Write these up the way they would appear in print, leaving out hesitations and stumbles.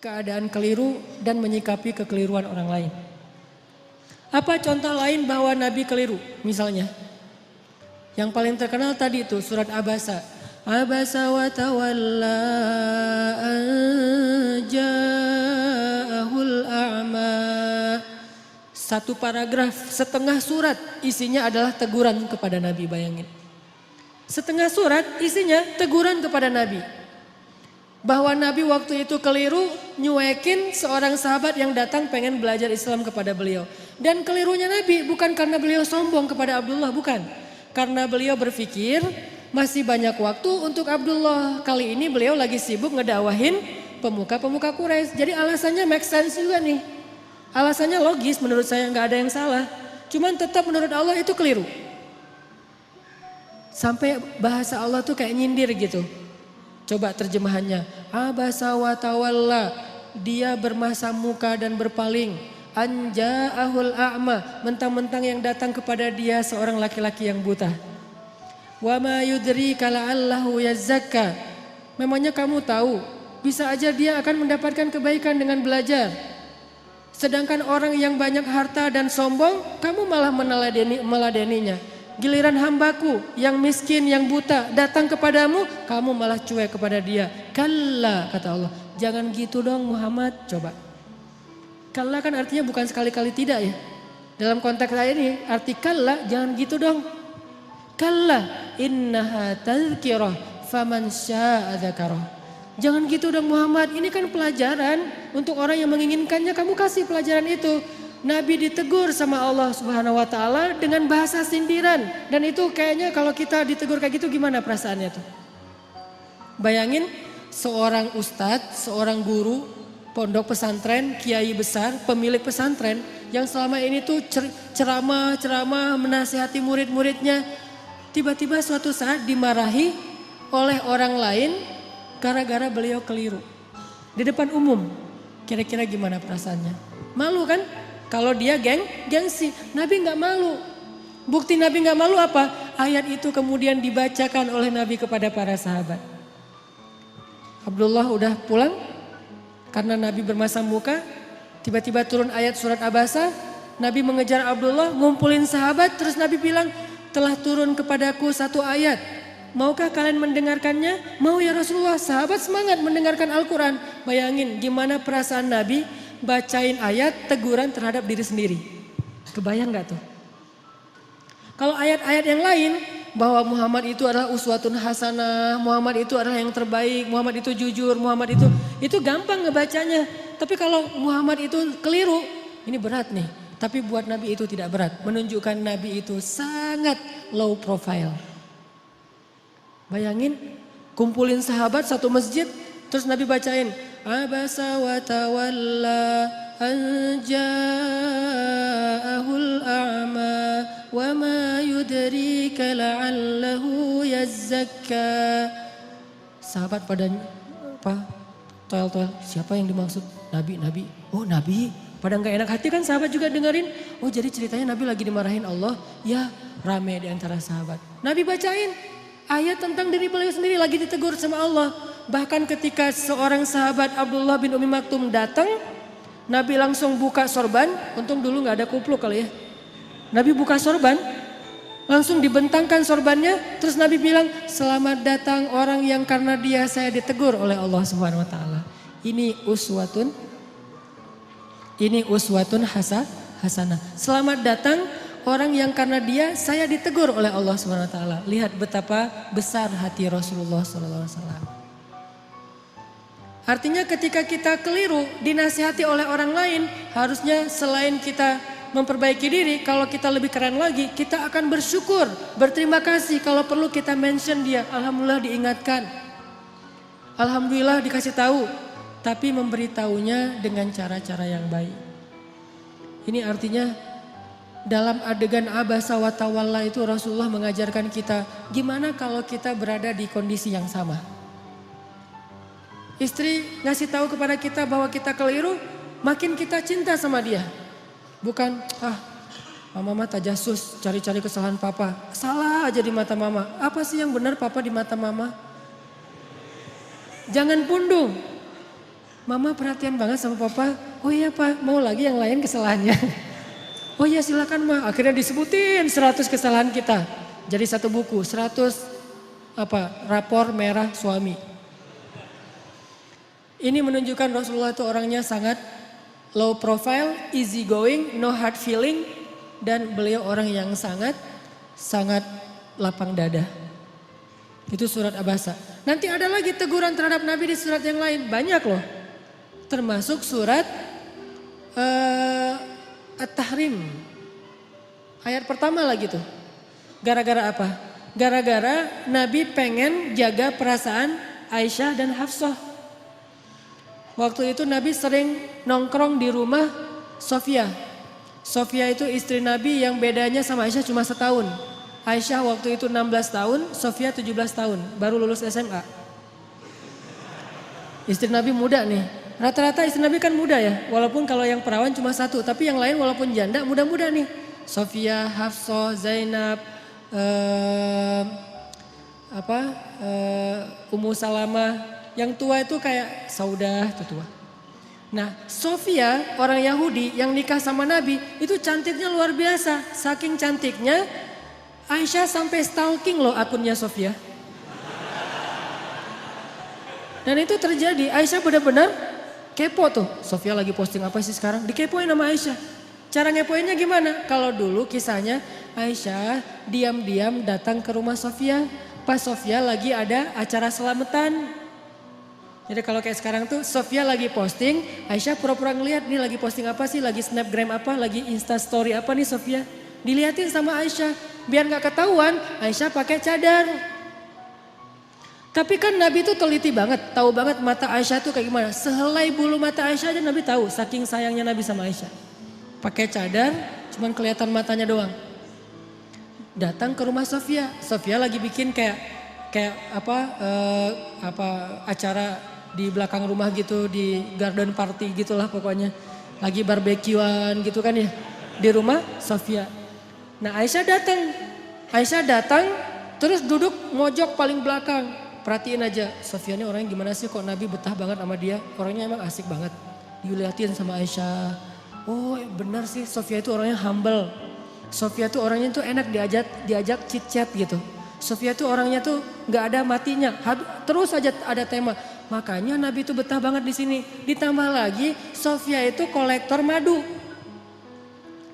keadaan keliru dan menyikapi kekeliruan orang lain. Apa contoh lain bahwa Nabi keliru? Misalnya, yang paling terkenal tadi itu surat Abasa. Abasa wa tawalla an ja'ahul a'ma. Satu paragraf, setengah surat isinya adalah teguran kepada Nabi, bayangin. Setengah surat isinya teguran kepada Nabi. Bahwa Nabi waktu itu keliru nyuekin seorang sahabat yang datang pengen belajar Islam kepada beliau. Dan kelirunya Nabi bukan karena beliau sombong kepada Abdullah, bukan. Karena beliau berpikir masih banyak waktu untuk Abdullah. Kali ini beliau lagi sibuk ngedawahin pemuka-pemuka Quraisy. Jadi alasannya make sense juga nih. Alasannya logis, menurut saya nggak ada yang salah. Cuman tetap menurut Allah itu keliru. Sampai bahasa Allah tuh kayak nyindir gitu. Coba terjemahannya. Abasa wa tawalla. Dia bermasa muka dan berpaling. Anja'ahul a'ma. Mentang-mentang yang datang kepada dia seorang laki-laki yang buta. Wa ma yudrika la'allahu yazzakka. Memangnya kamu tahu, bisa aja dia akan mendapatkan kebaikan dengan belajar. Sedangkan orang yang banyak harta dan sombong, kamu malah meladeninya. Giliran hambaku yang miskin, yang buta datang kepadamu, kamu malah cuek kepada dia. Kalla, kata Allah. Jangan gitu dong Muhammad, coba. Kalla kan artinya bukan sekali-kali tidak ya. Dalam konteks saya ini, arti kalla jangan gitu dong. Kalla, innaha tazkirah faman sya'a dzakarah. Jangan gitu dong Muhammad, ini kan pelajaran untuk orang yang menginginkannya, kamu kasih pelajaran itu. Nabi ditegur sama Allah Subhanahu wa taala dengan bahasa sindiran, dan itu kayaknya kalau kita ditegur kayak gitu gimana perasaannya tuh? Bayangin seorang ustadz, seorang guru pondok pesantren, kiai besar, pemilik pesantren yang selama ini tuh ceramah menasihati murid-muridnya, tiba-tiba suatu saat dimarahi oleh orang lain gara-gara beliau keliru di depan umum. Kira-kira gimana perasaannya? Malu kan? Kalau dia gengsi. Nabi nggak malu. Bukti Nabi nggak malu apa? Ayat itu kemudian dibacakan oleh Nabi kepada para sahabat. Abdullah udah pulang karena Nabi bermasa muka. Tiba-tiba turun ayat surat Abasa. Nabi mengejar Abdullah, ngumpulin sahabat, terus Nabi bilang, telah turun kepadaku satu ayat. Maukah kalian mendengarkannya? Mau ya Rasulullah. Sahabat semangat mendengarkan Al-Quran. Bayangin gimana perasaan Nabi bacain ayat teguran terhadap diri sendiri. Kebayang gak tuh? Kalau ayat-ayat yang lain bahwa Muhammad itu adalah uswatun hasanah, Muhammad itu adalah yang terbaik, Muhammad itu jujur, Muhammad itu gampang ngebacanya. Tapi kalau Muhammad itu keliru, ini berat nih. Tapi buat Nabi itu tidak berat. Menunjukkan Nabi itu sangat low profile. Bayangin kumpulin sahabat satu masjid, terus Nabi bacain Abasa wa tawalla an ja'ahul a'ma wa ma yudrika la'allahu yazzakka. Sahabat pada toel-toel, siapa yang dimaksud? Nabi. Oh Nabi, pada nggak enak hati kan sahabat juga dengerin. Oh jadi ceritanya Nabi lagi dimarahin Allah. Ya rame di antara sahabat. Nabi bacain ayat tentang diri beliau sendiri lagi ditegur sama Allah. Bahkan ketika seorang sahabat Abdullah bin Umi Maktum datang, Nabi langsung buka sorban. Untung dulu gak ada kupluk kali ya. Nabi buka sorban, langsung dibentangkan sorbannya. Terus Nabi bilang, selamat datang orang yang karena dia saya ditegur oleh Allah Subhanahu Wa Taala. Ini uswatun hasanah. Selamat datang orang yang karena dia saya ditegur oleh Allah Subhanahu Wa Taala. Lihat betapa besar hati Rasulullah SAW. Artinya ketika kita keliru dinasihati oleh orang lain, harusnya selain kita memperbaiki diri, kalau kita lebih keren lagi, kita akan bersyukur, berterima kasih. Kalau perlu kita mention dia, alhamdulillah diingatkan, alhamdulillah dikasih tahu, tapi memberitahunya dengan cara-cara yang baik. Ini artinya dalam adegan abasa wa tawalla itu Rasulullah mengajarkan kita gimana kalau kita berada di kondisi yang sama. Istri ngasih tahu kepada kita bahwa kita keliru, makin kita cinta sama dia. Bukan, mama tajasus cari-cari kesalahan papa. Salah aja di mata mama. Apa sih yang benar papa di mata mama? Jangan pundung. Mama perhatian banget sama papa. Oh iya pak, mau lagi yang lain kesalahannya. Oh iya silakan ma. Akhirnya disebutin 100 kesalahan kita. Jadi satu buku, 100 rapor merah suami. Ini menunjukkan Rasulullah itu orangnya sangat low profile, easy going, no hard feeling. Dan beliau orang yang sangat lapang dada. Itu surat Abasa. Nanti ada lagi teguran terhadap Nabi di surat yang lain. Banyak loh. Termasuk surat At-Tahrim. Ayat pertama lagi tuh. Gara-gara apa? Gara-gara Nabi pengen jaga perasaan Aisyah dan Hafsah. Waktu itu Nabi sering nongkrong di rumah Sofia. Sofia itu istri Nabi yang bedanya sama Aisyah cuma setahun. Aisyah waktu itu 16 tahun, Sofia 17 tahun, baru lulus SMA. Istri Nabi muda nih. Rata-rata istri Nabi kan muda ya, walaupun kalau yang perawan cuma satu, tapi yang lain walaupun janda muda-muda nih. Sofia, Hafsah, Zainab, Ummu Salamah, yang tua itu kayak Saudah itu tua. Nah Sofia orang Yahudi yang nikah sama Nabi itu cantiknya luar biasa. Saking cantiknya Aisyah sampai stalking loh akunnya Sofia. Dan itu terjadi, Aisyah benar-benar kepo tuh. Sofia lagi posting apa sih sekarang? Dikepoin sama Aisyah. Cara ngepoinnya gimana? Kalau dulu kisahnya Aisyah diam-diam datang ke rumah Sofia. Pas Sofia lagi ada acara selamatan. Jadi kalau kayak sekarang tuh Sofia lagi posting, Aisyah pura-pura ngeliat nih lagi posting apa sih, lagi snapgram apa, lagi insta story apa nih Sofia. Diliatin sama Aisyah, biar gak ketahuan Aisyah pakai cadar. Tapi kan Nabi tuh teliti banget, tahu banget mata Aisyah tuh kayak gimana. Sehelai bulu mata Aisyah aja Nabi tahu, saking sayangnya Nabi sama Aisyah. Pakai cadar, cuman kelihatan matanya doang. Datang ke rumah Sofia, Sofia lagi bikin kayak acara di belakang rumah gitu, di garden party gitulah pokoknya. Lagi barbekyuan gitu kan ya, di rumah Sofia. Nah Aisyah datang terus duduk mojok paling belakang. Perhatiin aja, Sofia ini orangnya gimana sih, kok Nabi betah banget sama dia. Orangnya emang asik banget. Dilihatin sama Aisyah. Oh benar sih, Sofia itu orangnya humble. Sofia tuh orangnya tuh enak diajak chit chat gitu. Sofia tuh orangnya tuh nggak ada matinya. Terus aja ada tema. Makanya Nabi itu betah banget di sini. Ditambah lagi Sofia itu kolektor madu.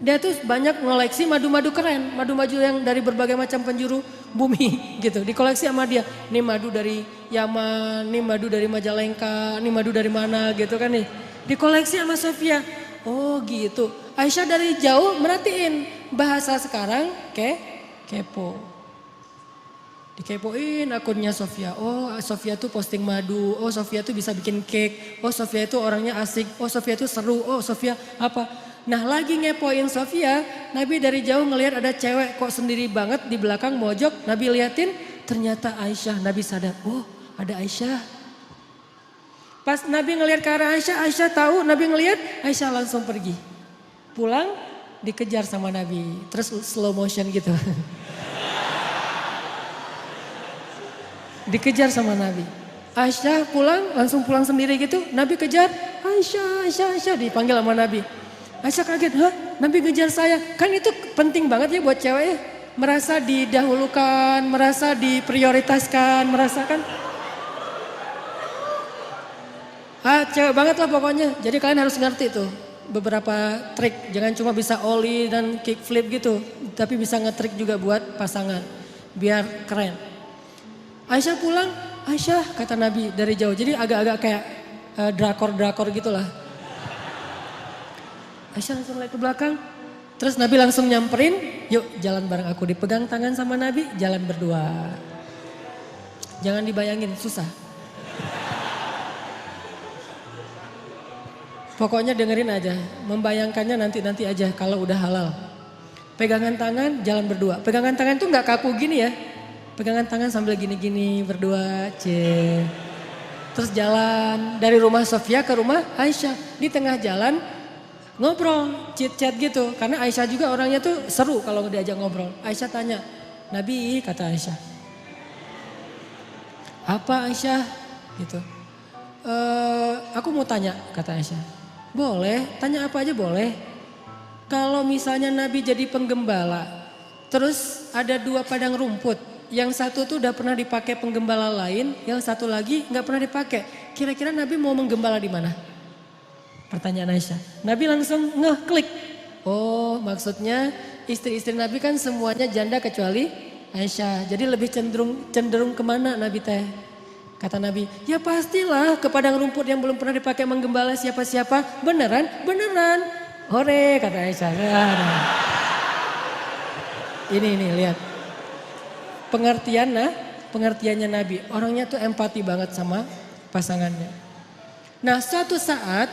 Dia tuh banyak ngoleksi madu-madu keren. Madu-madu yang dari berbagai macam penjuru bumi gitu. Dikoleksi sama dia. Ini madu dari Yaman, ini madu dari Majalengka, ini madu dari mana gitu kan nih. Dikoleksi sama Sofia. Oh gitu. Aisyah dari jauh merhatiin. Bahasa sekarang kepo. Dikepoin akunnya Sofia. Oh Sofia tuh posting madu. Oh Sofia tuh bisa bikin cake. Oh Sofia tuh orangnya asik. Oh Sofia tuh seru. Oh Sofia apa. Nah lagi ngepoin Sofia. Nabi dari jauh ngelihat ada cewek kok sendiri banget di belakang mojok. Nabi liatin ternyata Aisyah. Nabi sadar. Oh ada Aisyah. Pas Nabi ngelihat ke arah Aisyah. Aisyah tahu Nabi ngelihat. Aisyah langsung pergi. Pulang dikejar sama Nabi. Terus slow motion gitu. Dikejar sama Nabi. Aisyah langsung pulang sendiri gitu. Nabi kejar, Aisyah dipanggil sama Nabi. Aisyah kaget, hah Nabi ngejar saya. Kan itu penting banget ya buat cewek ya. Merasa didahulukan, merasa diprioritaskan, merasakan. Cewek banget lah pokoknya. Jadi kalian harus ngerti tuh beberapa trik. Jangan cuma bisa ollie dan kickflip gitu. Tapi bisa ngetrik juga buat pasangan. Biar keren. Aisyah pulang, Aisyah kata Nabi dari jauh. Jadi agak-agak kayak drakor-drakor gitulah. Aisyah langsung lihat ke belakang. Terus Nabi langsung nyamperin, yuk jalan bareng aku. Dipegang tangan sama Nabi, jalan berdua. Jangan dibayangin, susah. Pokoknya dengerin aja, membayangkannya nanti aja kalau udah halal. Pegangan tangan, jalan berdua. Pegangan tangan tuh gak kaku gini ya. Pegangan tangan sambil gini-gini berdua, Terus jalan dari rumah Sofia ke rumah Aisyah. Di tengah jalan ngobrol, chit-chat gitu. Karena Aisyah juga orangnya tuh seru kalau diajak ngobrol. Aisyah tanya, Nabi kata Aisyah. Apa Aisyah? Gitu. Aku mau tanya, kata Aisyah. Boleh, tanya apa aja boleh. Kalau misalnya Nabi jadi penggembala, terus ada 2 padang rumput. Yang satu tuh udah pernah dipakai penggembala lain, yang satu lagi nggak pernah dipakai. Kira-kira Nabi mau menggembala di mana? Pertanyaan Aisyah. Nabi langsung ngeklik. Oh, maksudnya istri-istri Nabi kan semuanya janda kecuali Aisyah. Jadi lebih cenderung kemana Nabi teh? Kata Nabi, ya pastilah ke padang rumput yang belum pernah dipakai menggembala siapa-siapa. Beneran? Beneran. Hore, kata Aisyah. Ini lihat. Pengertiannya Nabi. Orangnya tuh empati banget sama pasangannya. Nah, suatu saat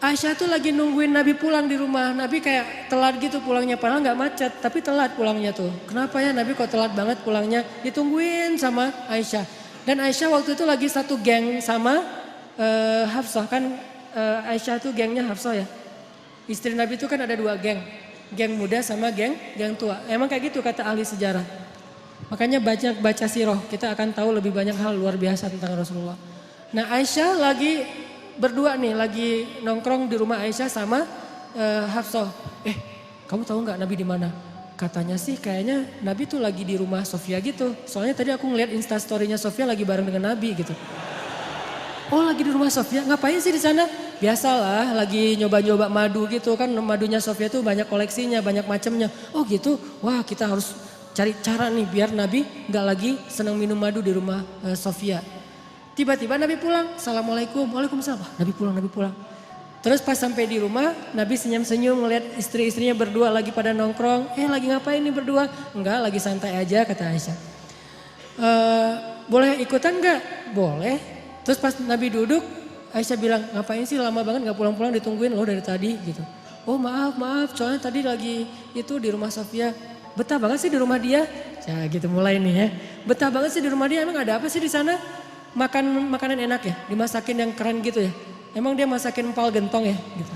Aisyah tuh lagi nungguin Nabi pulang di rumah. Nabi kayak telat gitu pulangnya, padahal nggak macet, tapi telat pulangnya tuh. Kenapa ya Nabi kok telat banget pulangnya? Ditungguin sama Aisyah. Dan Aisyah waktu itu lagi satu geng sama Hafsah. Kan Aisyah tuh gengnya Hafsah ya. Istri Nabi itu kan ada 2 geng. Geng muda sama geng tua. Emang kayak gitu kata ahli sejarah. Makanya baca sirah, kita akan tahu lebih banyak hal luar biasa tentang Rasulullah. Nah, Aisyah lagi berdua nih, lagi nongkrong di rumah Aisyah sama Hafsah. Kamu tahu nggak Nabi di mana? Katanya sih kayaknya Nabi tuh lagi di rumah Sofia gitu. Soalnya tadi aku ngeliat instastorynya Sofia lagi bareng dengan Nabi gitu. Oh, lagi di rumah Sofia, ngapain sih di sana? Biasalah, lagi nyoba-nyoba madu gitu kan. Madunya Sofia tuh banyak koleksinya, banyak macamnya. Oh gitu, wah kita harus cari cara nih biar Nabi nggak lagi senang minum madu di rumah Sofia. Tiba-tiba Nabi pulang, Assalamualaikum, Waalaikumsalam. Nabi pulang. Terus pas sampai di rumah, Nabi senyum-senyum ngeliat istri-istrinya berdua lagi pada nongkrong. Lagi ngapain nih berdua? Enggak, lagi santai aja kata Aisyah. Boleh ikutan enggak? Boleh. Terus pas Nabi duduk, Aisyah bilang, ngapain sih lama banget gak pulang-pulang, ditungguin loh dari tadi gitu. Oh maaf, soalnya tadi lagi itu di rumah Sofia. Betah banget sih di rumah dia. Ya gitu mulai nih ya. Betah banget sih di rumah dia, emang ada apa sih di sana? Makanan enak ya, dimasakin yang keren gitu ya. Emang dia masakin empal gentong ya gitu.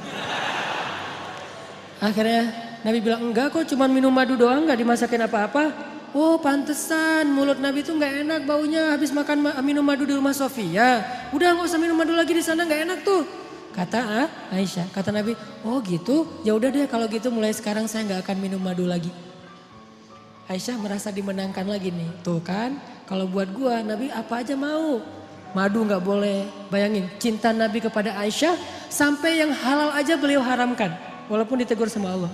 Akhirnya Nabi bilang enggak kok, cuma minum madu doang, gak dimasakin apa-apa. Oh pantesan mulut Nabi tuh gak enak baunya habis minum madu di rumah Sofia. Udah gak usah minum madu lagi di sana, gak enak tuh. Kata Aisyah, kata Nabi, oh gitu, ya udah deh kalau gitu mulai sekarang saya gak akan minum madu lagi. Aisyah merasa dimenangkan lagi nih, tuh kan kalau buat gua Nabi apa aja mau. Madu gak boleh, bayangin cinta Nabi kepada Aisyah sampai yang halal aja beliau haramkan. Walaupun ditegur sama Allah.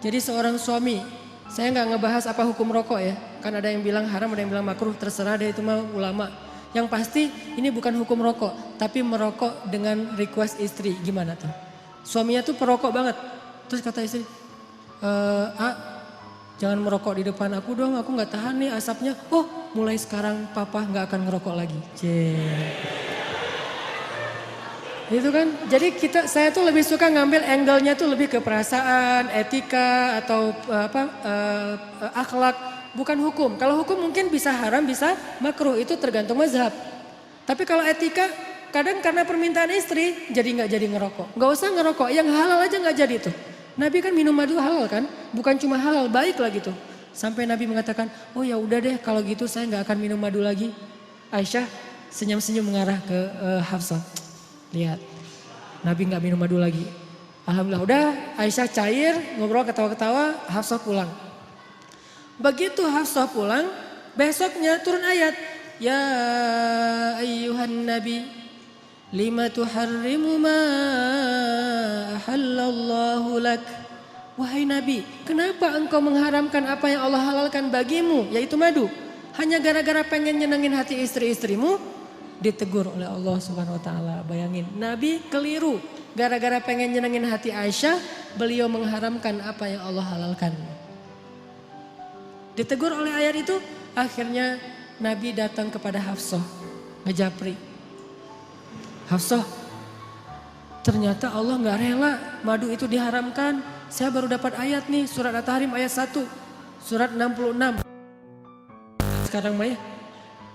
Jadi seorang suami, saya gak ngebahas apa hukum rokok ya. Kan ada yang bilang haram, ada yang bilang makruh, terserah deh itu mah ulama. Yang pasti ini bukan hukum rokok, tapi merokok dengan request istri. Gimana tuh? Suaminya tuh perokok banget. Terus kata istri, jangan merokok di depan aku dong, aku gak tahan nih asapnya. Oh mulai sekarang papa gak akan ngerokok lagi. Itu kan, jadi saya tuh lebih suka ngambil angle-nya tuh lebih ke perasaan, etika atau akhlak, bukan hukum. Kalau hukum mungkin bisa haram, bisa makruh, itu tergantung mazhab. Tapi kalau etika, kadang karena permintaan istri, jadi gak jadi ngerokok. Gak usah ngerokok, yang halal aja gak jadi tuh. Nabi kan minum madu halal kan, bukan cuma halal, baik lah gitu. Sampai Nabi mengatakan, oh ya udah deh kalau gitu saya nggak akan minum madu lagi. Aisyah senyum-senyum mengarah ke Hafsah. Lihat, Nabi nggak minum madu lagi. Alhamdulillah udah, Aisyah cair, ngobrol ketawa-ketawa, Hafsah pulang. Begitu Hafsah pulang, besoknya turun ayat. Ya ayyuhan nabi, lima tuharrimu ma ahallallahu lak. Wahai Nabi, kenapa engkau mengharamkan apa yang Allah halalkan bagimu, yaitu madu? Hanya gara-gara pengen nyenengin hati istri-istrimu, ditegur oleh Allah Subhanahu wa taala. Bayangin, Nabi keliru. Gara-gara pengen nyenengin hati Aisyah, beliau mengharamkan apa yang Allah halalkan. Ditegur oleh ayat itu, akhirnya Nabi datang kepada Hafsah, ngejapri. Hafsah, ternyata Allah gak rela madu itu diharamkan. Saya baru dapat ayat nih, surat At-Tahrim ayat 1, surat 66. Sekarang Maya,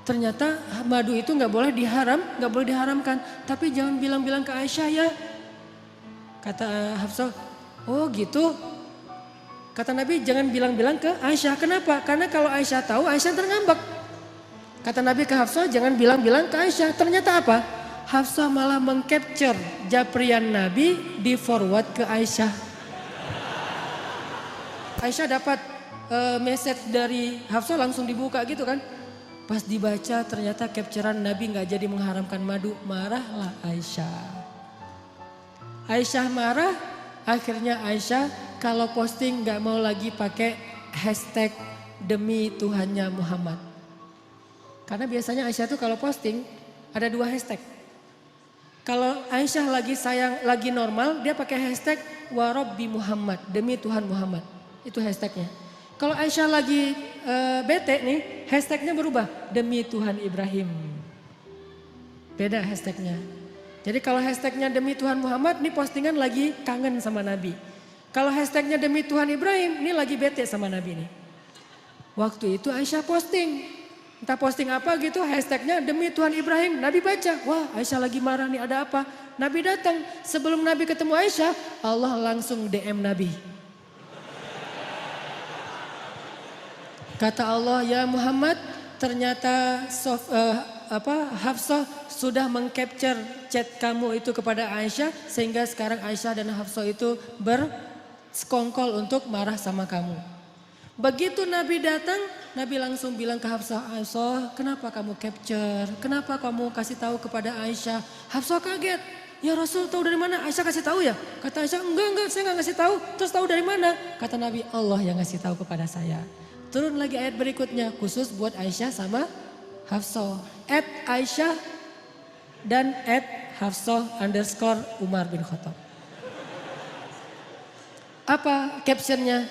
ternyata madu itu gak boleh diharamkan. Tapi jangan bilang-bilang ke Aisyah ya. Kata Hafsah, oh gitu. Kata Nabi jangan bilang-bilang ke Aisyah, kenapa? Karena kalau Aisyah tahu, Aisyah ntar ngambek. Kata Nabi ke Hafsah jangan bilang-bilang ke Aisyah, ternyata apa? Hafsah malah mengcapture japrian Nabi di forward ke Aisyah. Aisyah dapat message dari Hafsah langsung dibuka gitu kan. Pas dibaca ternyata capturean Nabi gak jadi mengharamkan madu. Marahlah Aisyah. Aisyah marah, akhirnya Aisyah kalau posting gak mau lagi pakai hashtag demi Tuhannya Muhammad. Karena biasanya Aisyah tuh kalau posting ada 2 hashtag. Kalau Aisyah lagi sayang, lagi normal, dia pakai hashtag warabbi Muhammad, demi Tuhan Muhammad. Itu hashtagnya. Kalau Aisyah lagi bete nih, hashtagnya berubah, demi Tuhan Ibrahim. Beda hashtagnya. Jadi kalau hashtagnya demi Tuhan Muhammad, ini postingan lagi kangen sama Nabi. Kalau hashtagnya demi Tuhan Ibrahim, ini lagi bete sama Nabi nih. Waktu itu Aisyah posting. Entah posting apa gitu, hashtagnya demi Tuhan Ibrahim. Nabi baca, wah Aisyah lagi marah nih, ada apa? Nabi datang, sebelum Nabi ketemu Aisyah, Allah langsung DM Nabi. Kata Allah, ya Muhammad, ternyata Hafsah sudah mengcapture chat kamu itu kepada Aisyah, sehingga sekarang Aisyah dan Hafsah itu bersekongkol untuk marah sama kamu. Begitu Nabi datang, Nabi langsung bilang ke Hafsah, Hafsah kenapa kamu capture? Kenapa kamu kasih tahu kepada Aisyah? Hafsah kaget, ya Rasul tahu dari mana? Aisyah kasih tahu ya? Kata Aisyah, enggak saya enggak ngasih tahu. Terus tahu dari mana? Kata Nabi, Allah yang ngasih tahu kepada saya. Turun lagi ayat berikutnya, khusus buat Aisyah sama Hafsah. @Aisyah dan @Hafsah_Umar bin Khattab. Apa captionnya?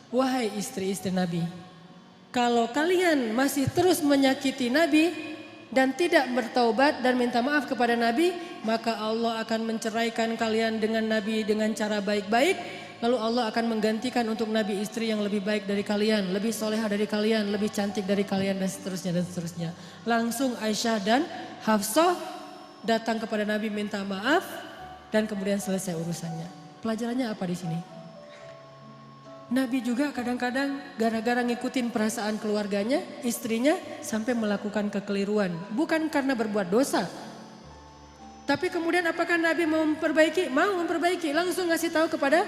Wahai istri-istri Nabi, kalau kalian masih terus menyakiti Nabi dan tidak bertaubat dan minta maaf kepada Nabi, maka Allah akan menceraikan kalian dengan Nabi dengan cara baik-baik. Lalu Allah akan menggantikan untuk Nabi istri yang lebih baik dari kalian, lebih solehah dari kalian, lebih cantik dari kalian dan seterusnya dan seterusnya. Langsung Aisyah dan Hafsah datang kepada Nabi minta maaf dan kemudian selesai urusannya. Pelajarannya apa di sini? Nabi juga kadang-kadang gara-gara ngikutin perasaan keluarganya, istrinya sampai melakukan kekeliruan. Bukan karena berbuat dosa. Tapi kemudian apakah Nabi mau memperbaiki? Mau memperbaiki, langsung ngasih tahu kepada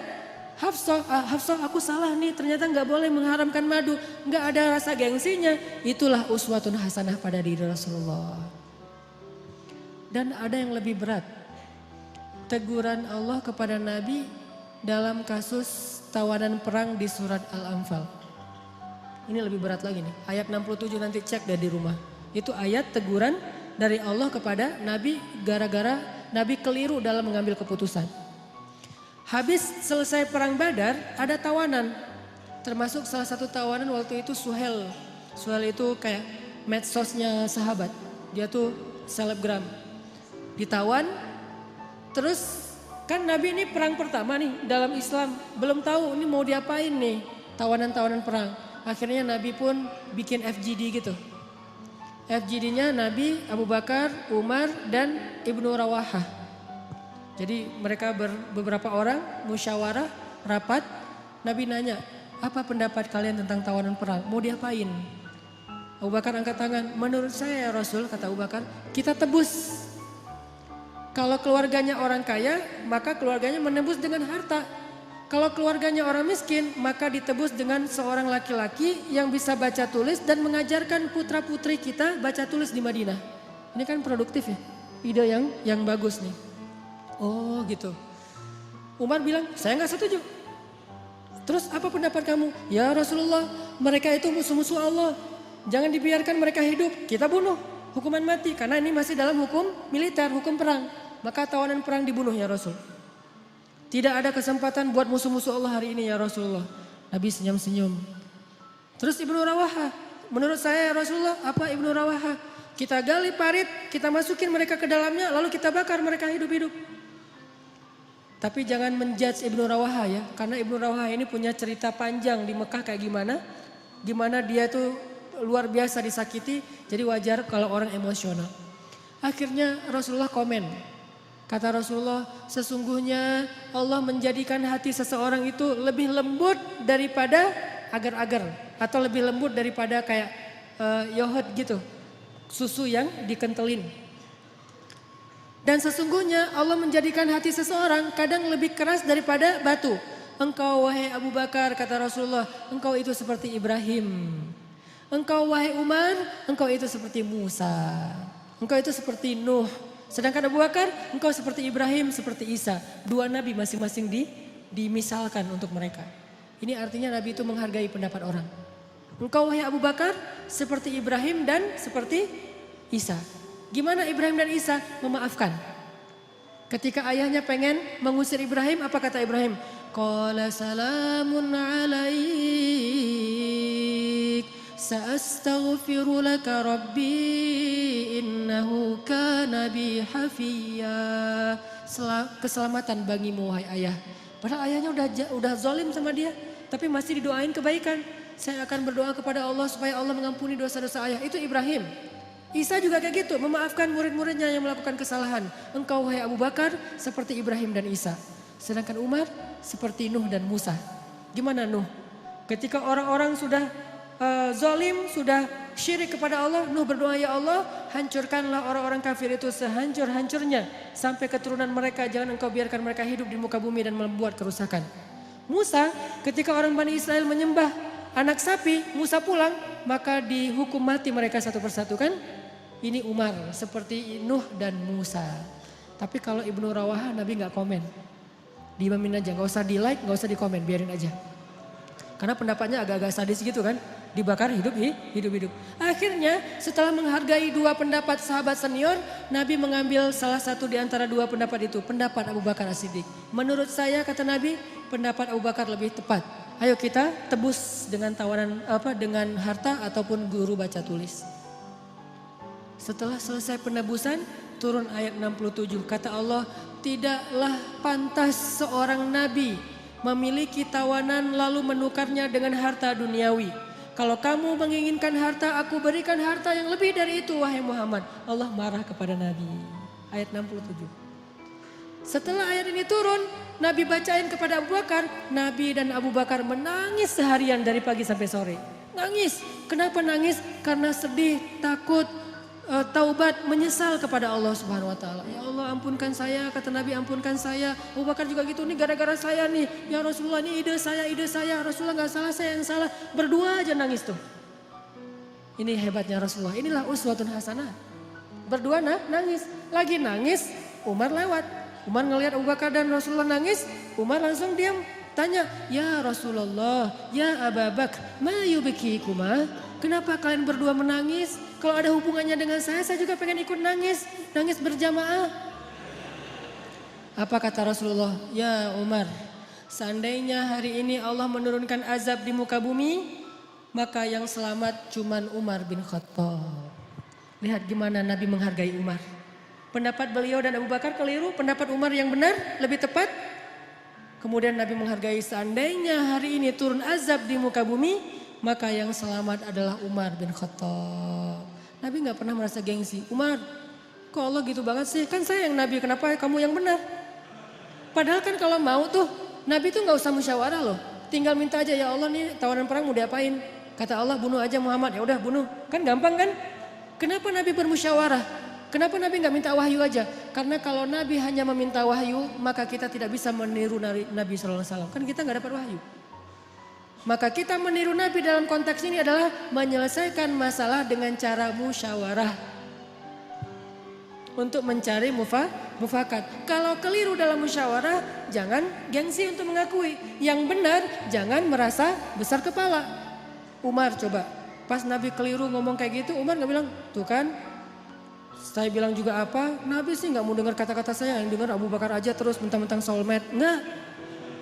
Hafsah, Hafsah aku salah nih, ternyata gak boleh mengharamkan madu. Gak ada rasa gengsinya. Itulah uswatun hasanah pada diri Rasulullah. Dan ada yang lebih berat. Teguran Allah kepada Nabi dalam kasus tawanan perang di surat Al-Anfal. Ini lebih berat lagi nih. Ayat 67 nanti cek deh di rumah. Itu ayat teguran dari Allah kepada Nabi gara-gara Nabi keliru dalam mengambil keputusan. Habis selesai perang Badar ada tawanan. Termasuk salah satu tawanan waktu itu Suhel. Suhel itu kayak medsosnya sahabat. Dia tuh selebgram. Ditawan terus kan Nabi ini perang pertama nih dalam Islam. Belum tahu ini mau diapain nih tawanan-tawanan perang. Akhirnya Nabi pun bikin FGD gitu. FGD-nya Nabi, Abu Bakar, Umar dan Ibnu Rawahah. Jadi mereka beberapa orang musyawarah, rapat. Nabi nanya, apa pendapat kalian tentang tawanan perang? Mau diapain? Abu Bakar angkat tangan. Menurut saya ya Rasul, kata Abu Bakar, kita tebus. Kalau keluarganya orang kaya, maka keluarganya menebus dengan harta. Kalau keluarganya orang miskin, maka ditebus dengan seorang laki-laki yang bisa baca tulis dan mengajarkan putra-putri kita baca tulis di Madinah. Ini kan produktif ya, ide yang bagus nih. Oh gitu. Umar bilang, saya nggak setuju. Terus apa pendapat kamu? Ya Rasulullah, mereka itu musuh-musuh Allah. Jangan dibiarkan mereka hidup, kita bunuh. Hukuman mati, karena ini masih dalam hukum militer, hukum perang. Maka tawanan perang dibunuh ya Rasul. Tidak ada kesempatan buat musuh-musuh Allah hari ini ya Rasulullah. Nabi senyum-senyum. Terus Ibnu Rawahah, menurut saya ya Rasulullah, apa Ibnu Rawahah? Kita gali parit, kita masukin mereka ke dalamnya, lalu kita bakar mereka hidup-hidup. Tapi jangan menjudge Ibnu Rawahah ya, karena Ibnu Rawahah ini punya cerita panjang di Mekah kayak gimana. Gimana dia tuh luar biasa disakiti, jadi wajar kalau orang emosional. Akhirnya Rasulullah komen, kata Rasulullah, sesungguhnya Allah menjadikan hati seseorang itu lebih lembut daripada agar-agar, atau lebih lembut daripada kayak yogurt gitu, susu yang dikentelin. Dan sesungguhnya Allah menjadikan hati seseorang kadang lebih keras daripada batu. Engkau wahai Abu Bakar, kata Rasulullah, engkau itu seperti Ibrahim. Engkau wahai Umar, engkau itu seperti Musa. Engkau itu seperti Nuh. Sedangkan Abu Bakar, engkau seperti Ibrahim, seperti Isa. Dua nabi masing-masing dimisalkan untuk mereka. Ini artinya nabi itu menghargai pendapat orang. Engkau wahai Abu Bakar seperti Ibrahim dan seperti Isa. Gimana Ibrahim dan Isa? Memaafkan. Ketika ayahnya pengen mengusir Ibrahim, apa kata Ibrahim? Qala salamun alaik, sa'astaghfiru laka rabbi innahu kana bi hafiyya. Keselamatan bagimu wahai ayah. Padahal ayahnya udah zalim sama dia, tapi masih didoain kebaikan. Saya akan berdoa kepada Allah supaya Allah mengampuni dosa-dosa ayah. Itu Ibrahim. Isa juga kayak gitu, memaafkan murid-muridnya yang melakukan kesalahan. Engkau wahai Abu Bakar seperti Ibrahim dan Isa. Sedangkan Umar seperti Nuh dan Musa. Gimana Nuh? Ketika orang-orang sudah zalim, sudah syirik kepada Allah, Nuh berdoa, ya Allah hancurkanlah orang-orang kafir itu sehancur-hancurnya. Sampai keturunan mereka, jangan engkau biarkan mereka hidup di muka bumi dan membuat kerusakan. Musa ketika orang Bani Israel menyembah anak sapi, Musa pulang, maka dihukum mati mereka satu persatu kan. Ini Umar seperti Nuh dan Musa. Tapi kalau Ibnu Rawaha Nabi gak komen. Diimamin aja, gak usah di like, gak usah di komen, biarin aja. Karena pendapatnya agak-agak sadis gitu kan. Dibakar hidup-hidup. Akhirnya setelah menghargai dua pendapat sahabat senior, Nabi mengambil salah satu di antara dua pendapat itu. Pendapat Abu Bakar As-Siddiq. Menurut saya kata Nabi, pendapat Abu Bakar lebih tepat. Ayo kita tebus dengan tawaran dengan harta ataupun guru baca tulis. Setelah selesai penebusan, turun ayat 67. Kata Allah, tidaklah pantas seorang nabi memiliki tawanan lalu menukarnya dengan harta duniawi. Kalau kamu menginginkan harta, aku berikan harta yang lebih dari itu wahai Muhammad. Allah marah kepada Nabi. Ayat 67. Setelah ayat ini turun, Nabi bacain kepada Abu Bakar. Nabi dan Abu Bakar menangis seharian dari pagi sampai sore. Nangis. Kenapa nangis? Karena sedih, takut, taubat, menyesal kepada Allah Subhanahu wa taala. Ya Allah, ampunkan saya, kata Nabi, ampunkan saya. Abu Bakar juga gitu, nih gara-gara saya nih. Ya Rasulullah, ini ide saya. Rasulullah enggak salah, saya yang salah. Berdua aja nangis tuh. Ini hebatnya Rasulullah. Inilah uswatun hasanah. Berdua nangis. Lagi nangis, Umar lewat. Umar ngelihat Abu Bakar dan Rasulullah nangis, Umar langsung diam. Tanya, ya Rasulullah, ya Abu Bakar, ma yubkikuma? Kenapa kalian berdua menangis? Kalau ada hubungannya dengan saya juga pengen ikut nangis. Nangis berjamaah. Apa kata Rasulullah? Ya Umar, seandainya hari ini Allah menurunkan azab di muka bumi, maka yang selamat cuman Umar bin Khattab. Lihat gimana Nabi menghargai Umar. Pendapat beliau dan Abu Bakar keliru, pendapat Umar yang benar, lebih tepat. Kemudian Nabi menghargai, seandainya hari ini turun azab di muka bumi, maka yang selamat adalah Umar bin Khattab. Nabi gak pernah merasa gengsi. Umar, kok Allah gitu banget sih? Kan saya yang Nabi, kenapa kamu yang benar? Padahal kan kalau mau tuh, Nabi tuh gak usah musyawarah loh. Tinggal minta aja, ya Allah nih tawaran perang mau diapain? Kata Allah, bunuh aja Muhammad. Ya udah bunuh. Kan gampang kan? Kenapa Nabi bermusyawarah? Kenapa Nabi gak minta wahyu aja? Karena kalau Nabi hanya meminta wahyu, maka kita tidak bisa meniru Nabi SAW. Kan kita gak dapat wahyu. Maka kita meniru Nabi dalam konteks ini adalah menyelesaikan masalah dengan cara musyawarah. Untuk mencari mufakat. Kalau keliru dalam musyawarah, jangan gengsi untuk mengakui. Yang benar, jangan merasa besar kepala. Umar coba, pas Nabi keliru ngomong kayak gitu, Umar gak bilang, tuh kan, saya bilang juga apa, Nabi sih gak mau dengar kata-kata saya, yang dengar Abu Bakar aja terus mentang-mentang soulmate. Enggak,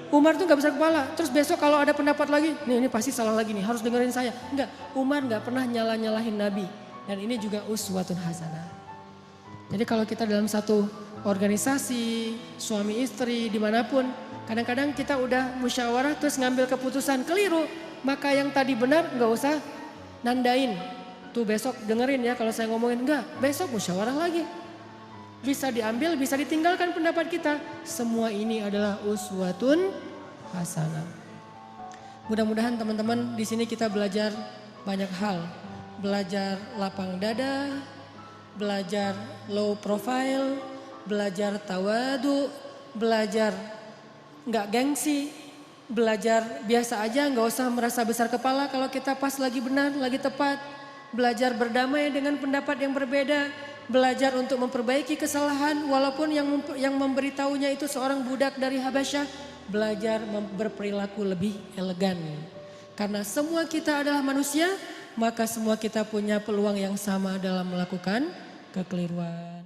Umar tuh gak besar kepala. Terus besok kalau ada pendapat lagi, nih ini pasti salah lagi nih, harus dengerin saya. Enggak, Umar gak pernah nyalahin Nabi. Dan ini juga uswatun hasanah. Jadi kalau kita dalam satu organisasi, suami istri, dimanapun, kadang-kadang kita udah musyawarah terus ngambil keputusan keliru. Maka yang tadi benar gak usah nandain. Tuh besok dengerin ya kalau saya ngomongin, enggak, besok musyawarah lagi. Bisa diambil, bisa ditinggalkan pendapat kita. Semua ini adalah uswatun hasanah. Mudah-mudahan teman-teman di sini kita belajar banyak hal. Belajar lapang dada, belajar low profile, belajar tawadu, belajar nggak gengsi, belajar biasa aja, nggak usah merasa besar kepala kalau kita pas lagi benar, lagi tepat. Belajar berdamai dengan pendapat yang berbeda, belajar untuk memperbaiki kesalahan walaupun yang memberitahunya itu seorang budak dari Habasyah, belajar berperilaku lebih elegan. Karena semua kita adalah manusia, maka semua kita punya peluang yang sama dalam melakukan kekeliruan.